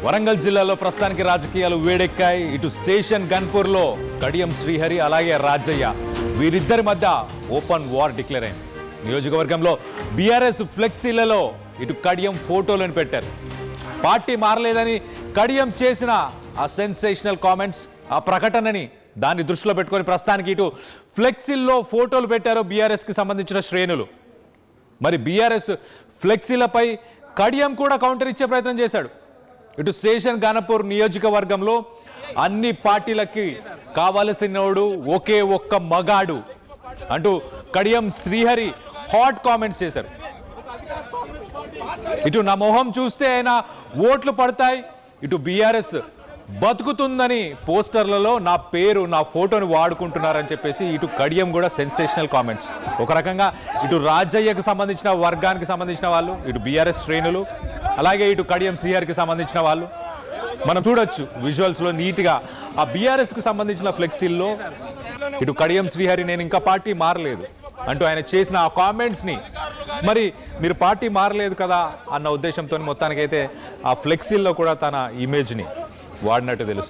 వరంగల్ జిల్లాలో ప్రస్తుతానికి రాజకీయాలు వేడెక్కాయి. ఇటు స్టేషన్ గన్పూర్లో కడియం శ్రీహరి అలాగే రాజయ్య వీరిద్దరి మధ్య ఓపెన్ వార్ డిక్లేర్ అయింది. నియోజకవర్గంలో బీఆర్ఎస్ ఫ్లెక్సీలలో ఇటు కడియం ఫోటోలను పెట్టారు. పార్టీ మారలేదని కడియం చేసిన ఆ సెన్సేషనల్ కామెంట్స్, ఆ ప్రకటనని దాన్ని దృష్టిలో పెట్టుకొని ప్రస్తుతానికి ఇటు ఫ్లెక్సీల్లో ఫోటోలు పెట్టారు బీఆర్ఎస్కి సంబంధించిన శ్రేణులు. మరి బీఆర్ఎస్ ఫ్లెక్సీలపై కడియం కూడా కౌంటర్ ఇచ్చే ప్రయత్నం చేశాడు. ఇటు స్టేషన్ గన్పూర్ నియోజకవర్గంలో అన్ని పార్టీలకి కావలసినోడు ఒకే ఒక్క మగాడు అంటూ కడియం శ్రీహరి హాట్ కామెంట్స్ చేశారు. ఇటు నా మొహం చూస్తే అయినా ఓట్లు పడతాయి, ఇటు బీఆర్ఎస్ బతుకుతుందని పోస్టర్లలో నా పేరు నా ఫోటోని వాడుకుంటున్నారని చెప్పేసి ఇటు కడియం కూడా సెన్సేషనల్ కామెంట్స్. ఒక రకంగా ఇటు రాజయ్యకు సంబంధించిన వర్గానికి సంబంధించిన వాళ్ళు, ఇటు బీఆర్ఎస్ శ్రేణులు, అలాగే ఇటు కడియం శ్రీహరికి సంబంధించిన వాళ్ళు మనం చూడొచ్చు విజువల్స్లో నీట్గా ఆ బీఆర్ఎస్కి సంబంధించిన ఫ్లెక్సీల్లో ఇటు కడియం శ్రీహరి నేను ఇంకా పార్టీ మారలేదు అంటూ ఆయన చేసిన ఆ కామెంట్స్ని మరి మీరు పార్టీ మారలేదు కదా అన్న ఉద్దేశంతో మొత్తానికైతే ఆ ఫ్లెక్సీల్లో కూడా తన ఇమేజ్ని వాడినట్టు తెలుస్తుంది.